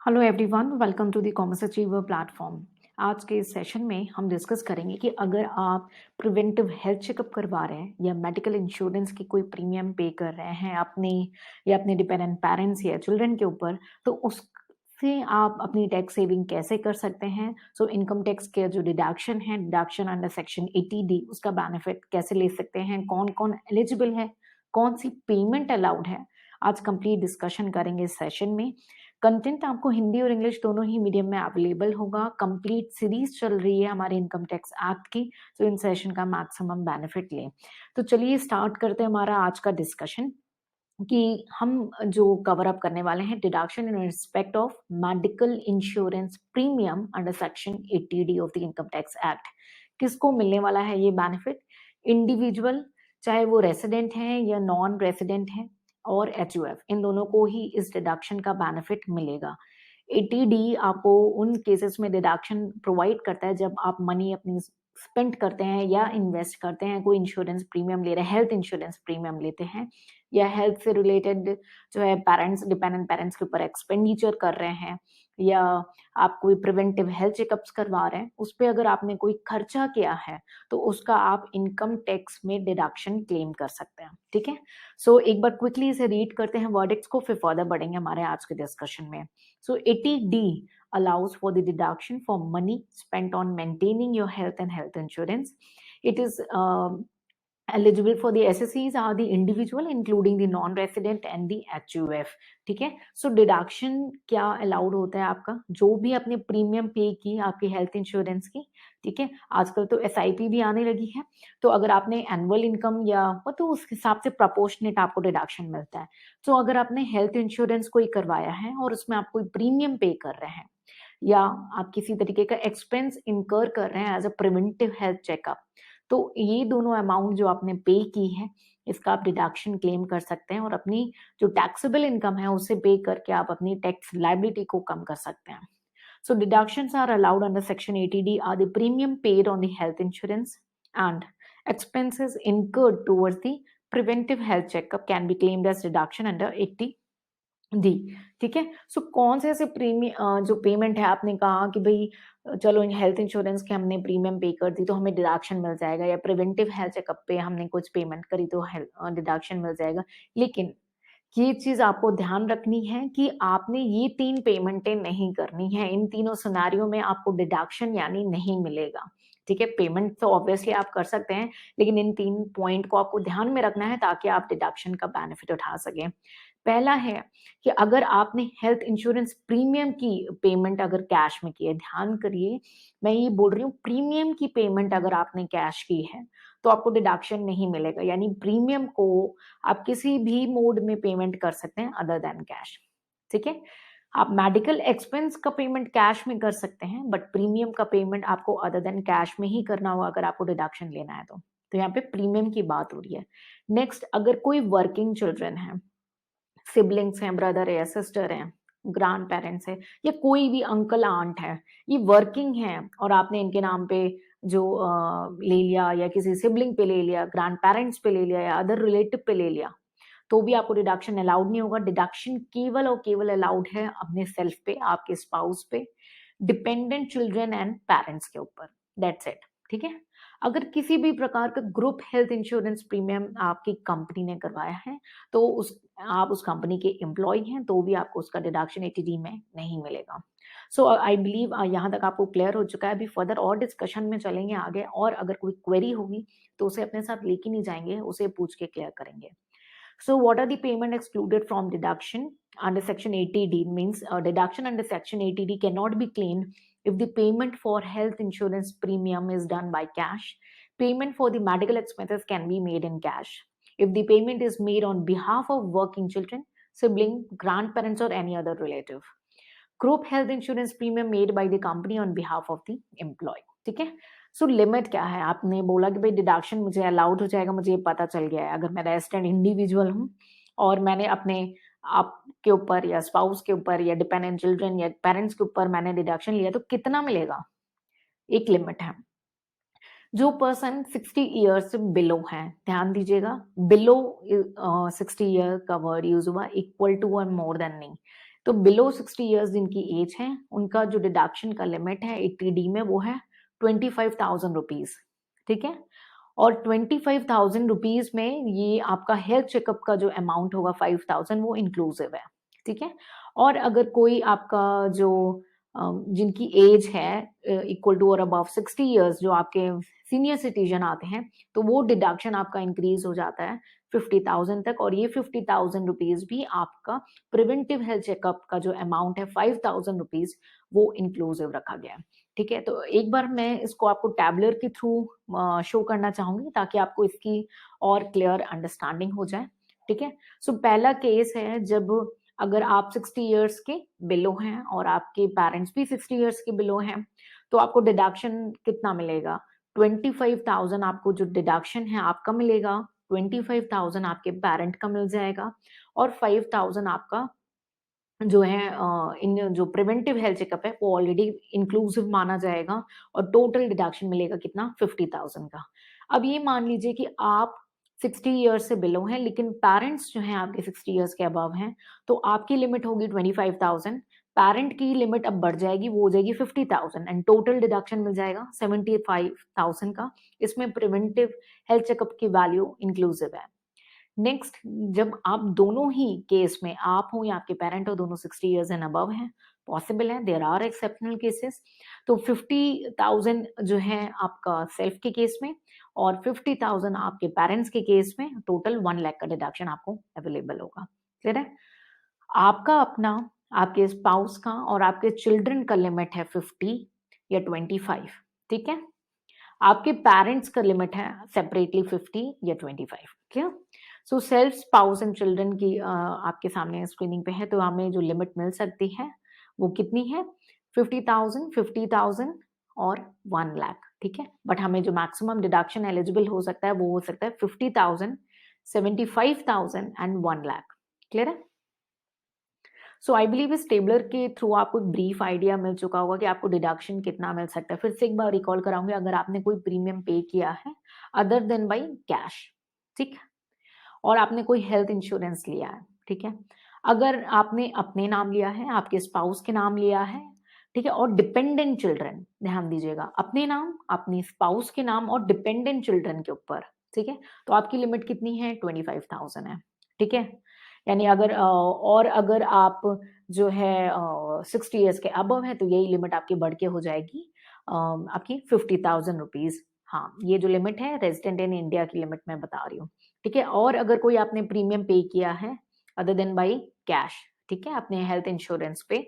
Hello everyone, welcome to the commerce achiever platform. आज के इस सेशन में हम डिस्कस करेंगे कि अगर आप प्रिवेंटिव हेल्थ चेकअप करवा रहे हैं या मेडिकल इंश्योरेंस की कोई प्रीमियम पे कर रहे हैं अपने या अपने डिपेंडेंट पेरेंट्स या चिल्ड्रन के ऊपर, तो उससे आप अपनी टैक्स सेविंग कैसे कर सकते हैं। सो इनकम टैक्स के जो डिडक्शन है, डिडक्शन अंडर सेक्शन 80D, उसका बेनिफिट कैसे ले सकते हैं, कौन कौन एलिजिबल है, कौन सी पेमेंट अलाउड है, आज कंप्लीट डिस्कशन करेंगे इस सेशन में। कंटेंट आपको हिंदी और इंग्लिश दोनों ही मीडियम में अवेलेबल होगा। कंप्लीट सीरीज चल रही है हमारे इनकम टैक्स एक्ट की, तो इन सेशन का मैक्सिमम बेनिफिट लें। तो चलिए स्टार्ट करते हैं हमारा आज का डिस्कशन कि हम जो कवर अप करने वाले हैं deduction in respect of medical insurance premium under section 80D of the income tax act. किसको मिलने वाला है ये बेनिफिट? इंडिविजुअल, चाहे वो रेसिडेंट हैं या नॉन रेसिडेंट हैं, और एचयूएफ, इन दोनों को ही इस डिडक्शन का बेनिफिट मिलेगा। 80D आपको उन केसेस में डिडक्शन प्रोवाइड करता है जब आप मनी अपनी स्पेंड करते हैं या इन्वेस्ट करते हैं, कोई इंश्योरेंस प्रीमियम ले रहे हैं, हेल्थ इंश्योरेंस प्रीमियम लेते हैं, या हेल्थ से रिलेटेड जो है पेरेंट्स, डिपेंडेंट पेरेंट्स के ऊपर एक्सपेंडिचर कर रहे हैं, या आप कोई प्रिवेंटिव हेल्थ चेकअप्स करवा रहे हैं, उस पे अगर आपने कोई खर्चा किया है तो उसका आप इनकम टैक्स में डिडक्शन क्लेम कर सकते हैं। ठीक है, सो एक बार क्विकली इसे रीड करते हैं वर्डिक्ट्स को, फिर फर्दर बढ़ेंगे हमारे आज के डिस्कशन में। सो 80D allows for the deduction for money spent on maintaining your health and health insurance. It is eligible for the SSEs are the individual including the non-resident and the HUF। ठीक है, so deduction क्या allowed होता है आपका, जो भी आपने premium पे की आपकी हेल्थ इंश्योरेंस की। ठीक है, आजकल तो SIP भी आने लगी है, तो अगर आपने एनुअल इनकम या वो तो उस हिसाब से प्रोपोर्शनेट आपको डिडक्शन मिलता है। तो अगर आपने हेल्थ इंश्योरेंस कोई करवाया है और उसमें आप कोई प्रीमियम पे कर रहे हैं, या आप किसी तरीके का एक्सपेंस इनकर कर रहे हैं as a preventive health checkup, तो ये दोनों अमाउंट जो आपने पे की है, इसका आप डिडक्शन क्लेम कर सकते हैं और अपनी जो टैक्सेबल इनकम है उसे पे करके आप अपनी टैक्स लायबिलिटी को कम कर सकते हैं। So deductions are allowed under Section 80D are the premium paid on the health insurance and expenses incurred towards the preventive health checkup can be claimed as deduction under 80D। ठीक है, सो कौन से ऐसे premium जो payment है, आपने कहा कि भाई चलो हेल्थ इंश्योरेंस के हमने प्रीमियम पे कर दी तो हमें डिडक्शन मिल जाएगा, या प्रिवेंटिव हेल्थ चेकअप पे हमने कुछ पेमेंट करी तो डिडक्शन मिल जाएगा। लेकिन ये चीज़ आपको ध्यान रखनी है कि आपने ये 3 पेमेंटें नहीं करनी है। इन तीनों सिनेरियो में आपको डिडक्शन यानी नहीं मिलेगा। ठीक है, पेमेंट तो ऑब्वियसली आप कर सकते हैं, लेकिन इन 3 पॉइंट को आपको ध्यान में रखना है ताकि आप डिडक्शन का बेनिफिट उठा सकें। पहला है कि अगर आपने हेल्थ इंश्योरेंस प्रीमियम की पेमेंट अगर कैश में की है, ध्यान करिए मैं ये बोल रही हूँ, प्रीमियम की पेमेंट अगर आपने कैश की है तो आपको डिडक्शन नहीं मिलेगा। यानी प्रीमियम को आप किसी भी मोड में पेमेंट कर सकते हैं अदर देन कैश। ठीक है, आप मेडिकल एक्सपेंस का पेमेंट कैश में कर सकते हैं, बट प्रीमियम का पेमेंट आपको अदर देन कैश में ही करना होगा अगर आपको डिडक्शन लेना है तो यहाँ पे प्रीमियम की बात हो रही है। नेक्स्ट, अगर कोई वर्किंग चिल्ड्रन है, सिबलिंग्स हैं, ब्रदर है या सिस्टर हैं, ग्रैंड पेरेंट्स है, या कोई भी अंकल आंट है, ये वर्किंग हैं और आपने इनके नाम पे जो ले लिया, या किसी सिबलिंग पे ले लिया, ग्रैंड पेरेंट्स पे ले लिया, या अदर रिलेटिव पे ले लिया, तो भी आपको डिडक्शन अलाउड नहीं होगा। डिडक्शन केवल और केवल अलाउड है अपने सेल्फ पे, आपके स्पाउस पे, डिपेंडेंट चिल्ड्रन एंड पेरेंट्स के ऊपर, दैट्स इट। ठीक है, अगर किसी भी प्रकार का ग्रुप हेल्थ इंश्योरेंस प्रीमियम आपकी कंपनी ने करवाया है, तो आप उस कंपनी के एम्प्लॉय हैं, तो भी आपको उसका डिडक्शन 80D में नहीं मिलेगा। सो आई बिलीव यहाँ तक आपको क्लियर हो चुका है। अभी फर्दर और डिस्कशन में चलेंगे आगे, और अगर कोई क्वेरी होगी तो उसे अपने साथ लेके नहीं जाएंगे, उसे पूछ के क्लियर करेंगे। So what are the payment excluded from deduction under Section 80D? Means deduction under Section 80D cannot be claimed if the payment for health insurance premium is done by cash. Payment for the medical expenses can be made in cash. If the payment is made on behalf of working children, sibling, grandparents, or any other relative. Group health insurance premium made by the company on behalf of the employee। ठीक है, so limit क्या है? आपने बोला कि भाई deduction मुझे allowed हो जाएगा, मुझे ये पता चल गया है। अगर मैं रेजिडेंट इंडिविजुअल हूँ और मैंने अपने आप के ऊपर या स्पाउस के ऊपर या डिपेंडेंट चिल्ड्रन या पेरेंट्स के ऊपर मैंने डिडक्शन लिया, तो कितना मिलेगा? एक लिमिट है। जो पर्सन 60 ईयर्स से बिलो है, ध्यान दीजिएगा, बिलो 60 ईयर का वर्ड यूज हुआ, इक्वल टू और मोर देन नहीं। तो बिलो 60 इयर्स जिनकी एज है, उनका जो डिडक्शन का लिमिट है 80D में वो है 25,000 रुपीज़, ठीक है? और 25,000 रुपीज़ में ये आपका हेल्थ चेकअप का जो अमाउंट होगा 5,000 वो इंक्लूसिव है, ठीक है? और अगर कोई आपका जो जिनकी एज है इक्वल टू और अबव 60 इयर्स जो आपके सीनियर सिटीजन आते हैं, तो वो डिडक्शन आपका इंक्रीज़ हो जाता है 50,000 तक, और ये 50,000 रुपीज़ भी आपका प्रिवेंटिव हेल्थ चेकअप का जो अमाउंट है 5,000 रुपीज़ वो इंक्लूसिव रखा गया है, ठीक है? तो एक बार मैं इसको आपको टैबलर के थ्रू शो करना चाहूँगी ताकि आपको इसकी और क्लियर अंडरस्टैंडिंग हो जाए, ठीक है? सो पहला केस है जब अगर आप 60 इयर्स के बिलो हैं और आपके पेरेंट्स भी 60 इयर्स के बिलो हैं, तो आपको डिडक्शन कितना मिलेगा? 25,000 आपको जो डिडक्शन है आपका मिलेगा, 25,000 आपके पेरेंट का मिल जाएगा और 5,000 आपका जो है इन जो प्रिवेंटिव हेल्थ चेकअप है वो ऑलरेडी इंक्लूसिव माना जाएगा और टोटल डिडक्शन मिलेगा कितना 50,000 का। अब ये मान लीजिए कि आप 60 इयर्स से बिलो हैं लेकिन पेरेंट्स जो हैं आपके 60 इयर्स के अबव हैं, तो आपकी लिमिट होगी 25,000, पेरेंट की लिमिट अब बढ़ जाएगी, वो हो जाएगी 50,000 एंड टोटल डिडक्शन मिल जाएगा 75,000 का। इसमें प्रिवेंटिव हेल्थ चेकअप की वैल्यू इंक्लूसिव है। नेक्स्ट, जब आप दोनों ही केस में आप हो या आपके पेरेंट हो दोनों 60 इयर्स एंड अबव हैं, पॉसिबल है, देयर आर एक्सेप्शनल केसेस, तो 50,000 जो है आपका सेल्फ के केस में और 50,000 आपके पेरेंट्स के केस में टोटल 1 लाख का डिडक्शन आपको अवेलेबल होगा। क्लियर है? आपका अपना, आपके स्पाउस का और आपके चिल्ड्रन का लिमिट है 50 या 25, ठीक है? आपके पेरेंट्स का लिमिट है सेपरेटली 50 या 25, clear? So self, spouse and children की आपके सामने स्क्रीनिंग पे है, तो हमें जो लिमिट मिल सकती है वो कितनी है? 50,000, 50,000 और 1 लाख, ठीक है? बट हमें जो मैक्सिमम डिडक्शन एलिजिबल हो सकता है वो हो सकता है 50,000, 75,000 एंड 1 लाख। क्लियर है? सो आई बिलीव इस टेबलर के थ्रू आपको ब्रीफ आइडिया मिल चुका होगा कि आपको डिडक्शन कितना मिल सकता है। फिर से एक बार रिकॉल कराऊंगी, अगर आपने कोई प्रीमियम पे किया है अदर देन बाई कैश, ठीक है, और आपने कोई हेल्थ इंश्योरेंस लिया है, ठीक है, अगर आपने अपने नाम लिया है, आपके स्पाउस के नाम लिया है, ठीक है, और डिपेंडेंट चिल्ड्रन, ध्यान दीजिएगा, अपने नाम, अपनी स्पाउस के नाम और डिपेंडेंट चिल्ड्रन के ऊपर, ठीक है, तो आपकी लिमिट कितनी है? 25,000 है, ठीक है। यानी अगर और अगर आप जो है 60 इयर्स के अबव है, तो यही लिमिट आपकी बढ़ के हो जाएगी आपकी 50,000 रुपीज। हाँ, ये जो लिमिट है रेजिडेंट इन इंडिया की लिमिट मैं बता रही हूँ, ठीक है। और अगर कोई आपने प्रीमियम पे किया है अदर देन बाई कैश, ठीक है, अपने हेल्थ इंश्योरेंस पे,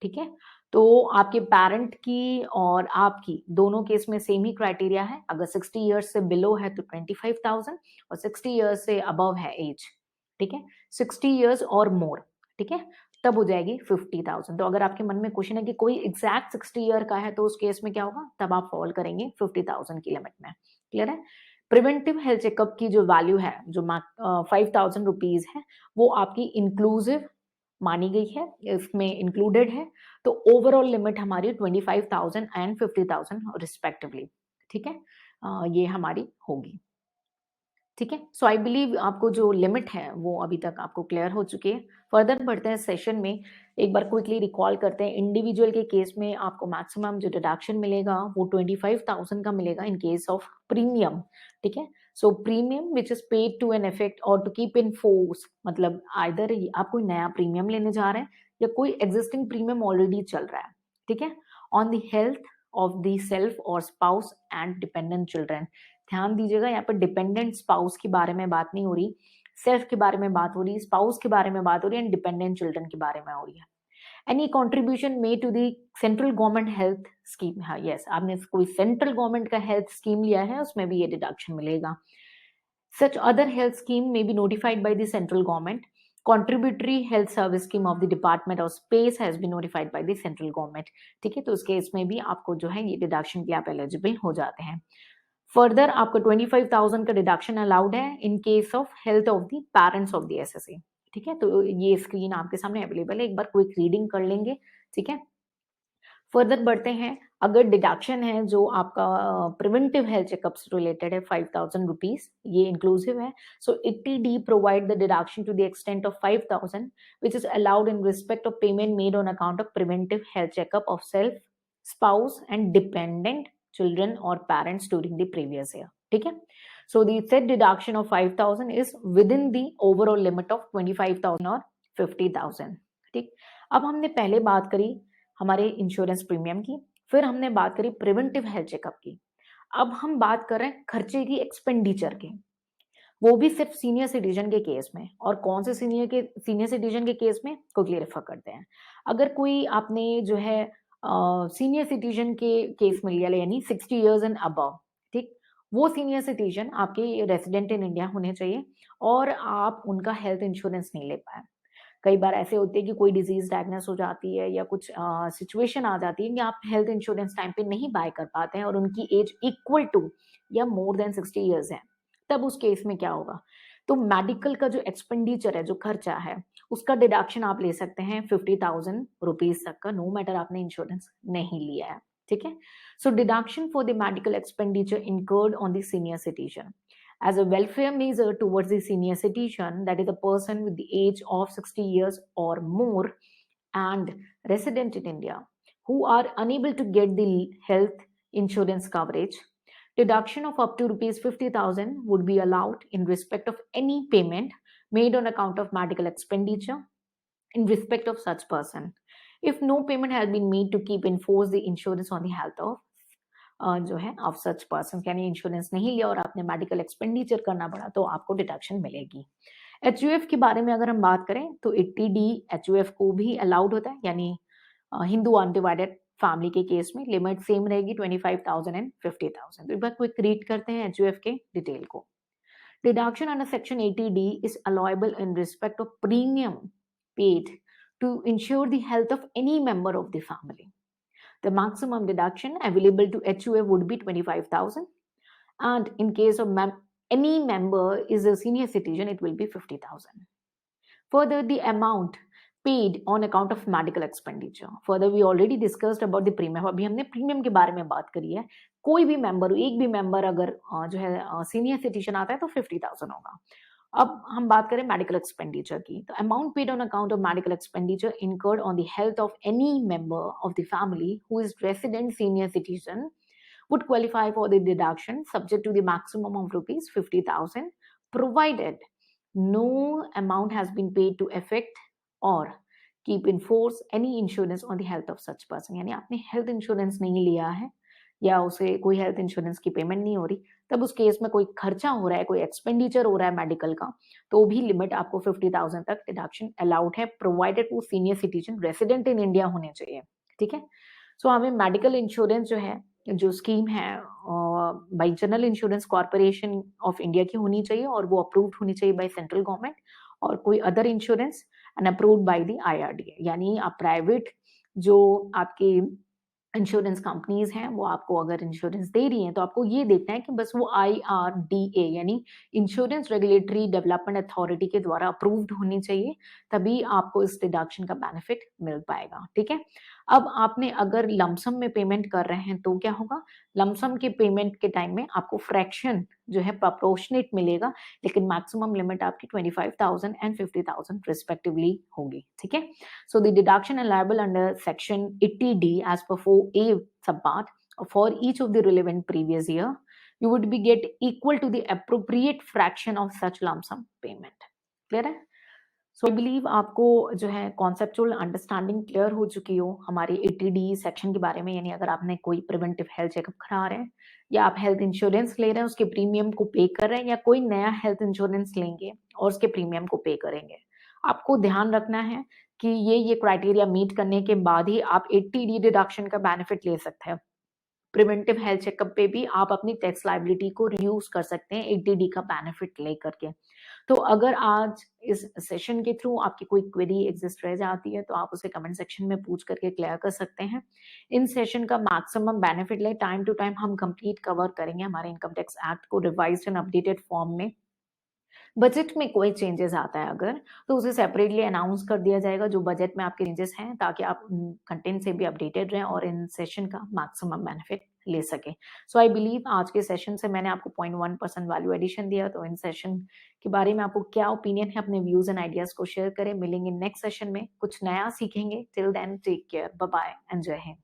ठीक है, तो आपके पेरेंट की और आपकी दोनों केस में सेम ही क्राइटेरिया है। अगर 60 इयर्स से बिलो है तो 25,000 और 60 इयर्स से अबव है एज, ठीक है, 60 इयर्स और मोर, ठीक है, तब हो जाएगी 50,000। तो अगर आपके मन में क्वेश्चन है कि कोई एग्जैक्ट 60 ईयर का है तो उस केस में क्या होगा, तब आप फॉल करेंगे 50,000 की लिमिट में। क्लियर है? प्रिवेंटिव हेल्थ चेकअप की जो वैल्यू है, जो 5,000 रुपीज है, वो आपकी इंक्लूसिव मानी गई है, इसमें इंक्लूडेड है। तो ओवरऑल लिमिट हमारी 25,000 एंड 50,000 रिस्पेक्टिवली, ठीक है, ये हमारी होगी, ठीक है। सो आई बिलीव आपको जो लिमिट है वो अभी तक आपको क्लियर हो चुकी है। फर्दर बढ़ते हैं सेशन में, एक बार क्विकली रिकॉल करते हैं। इंडिविजुअल के केस में आपको मैक्सिमम जो डिडक्शन मिलेगा वो 25,000 का मिलेगा इन केस ऑफ प्रीमियम, ठीक है। So premium which is paid to an effect or to keep in force, मतलब आइदर आप कोई नया प्रीमियम लेने जा रहे हैं या कोई एग्जिस्टिंग प्रीमियम ऑलरेडी चल रहा है, ठीक है, on the health of the self और स्पाउस एंड डिपेंडेंट चिल्ड्रन। ध्यान दीजिएगा, यहाँ पर डिपेंडेंट स्पाउस के बारे में बात नहीं हो रही, सेल्फ के बारे में बात हो रही है, स्पाउस के बारे में बात हो रही है एंड डिपेंडेंट चिल्ड्रन के बारे में हो रही है। Any contribution made to the central government health scheme, हाँ यस, आपने कोई सेंट्रल गवर्नमेंट का हेल्थ स्कीम लिया है उसमें भी ये डिडक्शन मिलेगा। Such other health scheme may be notified by the central government, contributory health service scheme of the department of space has been notified by the central government, ठीक है, तो उस केस में भी आपको जो है ये डिडक्शन के आप एलिजिबल हो जाते हैं। फर्दर आपको 25,000 का डिडक्शन अलाउड है in case of health of the parents of the SSA, ठीक है, तो ये स्क्रीन आपके सामने अवेलेबल है, एक बार क्विक रीडिंग कर लेंगे, ठीक है। फर्दर बढ़ते हैं, अगर डिडक्शन है जो आपका प्रिवेंटिव हेल्थ चेकअप्स रिलेटेड है 5000 रुपीज, ये इंक्लूसिव है। So eighty D provide the deduction to the extent of 5000 which is allowed in respect of payment made on account of preventive health checkup of self, spouse and dependent children or parents during the previous year. ठीक है, so the said deduction of 5000 is within the overall limit of 25000 और 50000. ठीक, अब हमने पहले बात करी हमारे इंश्योरेंस प्रीमियम की, फिर हमने बात करी प्रिवेंटिव हेल्थ चेकअप की, अब हम बात कर रहे हैं खर्चे की, एक्सपेंडिचर के, वो भी सिर्फ सीनियर सिटीजन के केस में। और कौन से सीनियर सिटीजन के केस में, क्विकली रेफर करते हैं। अगर कोई आपने जो है सीनियर सिटीजन के केस में लिया, यानी 60 इयर्स एंड अबव, ठीक, वो सीनियर सिटीजन आपके रेसिडेंट इन इंडिया होने चाहिए और आप उनका हेल्थ इंश्योरेंस नहीं ले पाए। कई बार ऐसे होते हैं कि कोई डिजीज डायग्नोस हो जाती है या कुछ सिचुएशन आ जाती है कि आप हेल्थ इंश्योरेंस टाइम पे नहीं बाय कर पाते हैं और उनकी एज इक्वल टू या मोर देन 60 इयर्स है, तब उस केस में क्या होगा, तो मेडिकल का जो एक्सपेंडिचर है, जो खर्चा है, उसका डिडक्शन आप ले सकते हैं 50,000 रुपीज तक का, नो मैटर आपने इंश्योरेंस नहीं लिया है। ठीक है, so deduction for the medical expenditure incurred on the senior citizen as a welfare measure towards the senior citizen, that is a person with the age of 60 years or more and resident in India who are unable to get the health insurance coverage. Deduction of up to rupees 50,000 would be allowed in respect of any payment made on account of medical expenditure in respect of such person. If no payment has been made to keep enforce the insurance on the health of जो है of such person, यानी insurance नहीं लिया और आपने medical expenditure करना पड़ा, तो आपको डिडक्शन मिलेगी। एचयूएफ के बारे में अगर हम बात करें तो 80D एचयूएफ को भी अलाउड होता है, यानी हिंदू अनडिवाइडेड फैमिली के केस में लिमिट सेम रहेगी 25,000 एंड 50,000। तो एक बार क्विक रीड करते हैं एचयूएफ के डिटेल को। Deduction under section 80D is allowable in respect of premium paid to insure the health of any member of the family. The maximum deduction available to HUF would be 25,000, and in case of any member is a senior citizen, it will be 50,000. Further, the amount paid on account of medical expenditure. Further, we already discussed about the premium. अभी हमने premium के बारे में बात करी है। कोई भी मेंबर, एक भी मेंबर अगर जो है सीनियर सिटीजन आता है तो 50,000 होगा। अब हम बात करें मेडिकल एक्सपेंडिचर की, तो amount paid on account of medical expenditure incurred on the health of any member of the family who is resident senior citizen would qualify for the deduction subject to the maximum of rupees 50,000 provided no amount has been paid to affect or keep in force any insurance on the health of such person. यानी आपने health insurance नहीं लिया है या उसे कोई health insurance की payment नहीं हो रही, तब उस केस में कोई खर्चा हो रहा है, कोई एक्सपेंडिचर हो रहा है मेडिकल का, तो भी लिमिट आपको 50,000 तक डिडक्शन अलाउड है, प्रोवाइडेड वो senior citizen resident in India होने चाहिए। ठीक है, सो हमें मेडिकल इंश्योरेंस जो है, जो स्कीम है bye general insurance corporation of India की होनी चाहिए और वो अप्रूव्ड होनी चाहिए बाय सेंट्रल गवर्नमेंट, और कोई other insurance and approved by the IRDA। यानी आप प्राइवेट जो आपकी इंश्योरेंस कंपनीज हैं वो आपको अगर इंश्योरेंस दे रही हैं तो आपको ये देखना है कि बस वो IRDA यानी इंश्योरेंस रेगुलेटरी डेवलपमेंट अथॉरिटी के द्वारा अप्रूव्ड होनी चाहिए, तभी आपको इस डिडक्शन का बेनिफिट मिल पाएगा। ठीक है, अब आपने अगर लमसम में पेमेंट कर रहे हैं तो क्या होगा, लमसम के पेमेंट के टाइम में आपको फ्रैक्शन जो है प्रोपोर्शनेट मिलेगा, लेकिन मैक्सिमम लिमिट आपकी 25,000 एंड 50,000 रिस्पेक्टिवली होगी। ठीक है, so the deduction allowable under section 80D as per 4A subpart for each of the relevant previous year you would be get equal to the appropriate fraction of such lump sum payment. Clear है? सो I believe आपको जो है conceptual understanding clear हो चुकी हो हमारे 80D section के बारे में। यानी अगर आपने कोई प्रिवेंटिव हेल्थ चेकअप करा रहे हैं या आप हेल्थ इंश्योरेंस ले रहे हैं, उसके प्रीमियम को पे कर रहे हैं, या कोई नया हेल्थ इंश्योरेंस लेंगे और उसके प्रीमियम को पे करेंगे, आपको ध्यान रखना है कि ये क्राइटेरिया मीट करने के बाद ही आप 80D डिडक्शन का बेनिफिट ले सकते हैं। प्रिवेंटिव हेल्थ चेकअप पे भी आप अपनी टैक्स लायबिलिटी को रिड्यूस कर सकते हैं 80D का बेनिफिट लेकर के। तो अगर आज इस सेशन के थ्रू आपकी कोई क्वेरी एग्जिस्ट रह जाती है तो आप उसे कमेंट सेक्शन में पूछ करके क्लियर कर सकते हैं। इन सेशन का मैक्सिमम बेनिफिट ले, टाइम टू टाइम हम कंप्लीट कवर करेंगे हमारे इनकम टैक्स एक्ट को रिवाइज्ड एंड अपडेटेड फॉर्म में। बजट में कोई चेंजेस आता है अगर, तो उसे सेपरेटली अनाउंस कर दिया जाएगा जो बजट में आपके चेंजेस हैं, ताकि आप कंटेंट से भी अपडेटेड रहें और इन सेशन का मैक्सिमम बेनिफिट ले सकें। सो आई बिलीव आज के सेशन से मैंने आपको 0.1% वैल्यू एडिशन दिया, तो इन सेशन के बारे में आपको क्या ओपिनियन है, अपने व्यूज़ एंड आइडियाज़ को शेयर करें। मिलेंगे नेक्स्ट सेशन में, कुछ नया सीखेंगे। Till then take care, bye bye, enjoy Hind.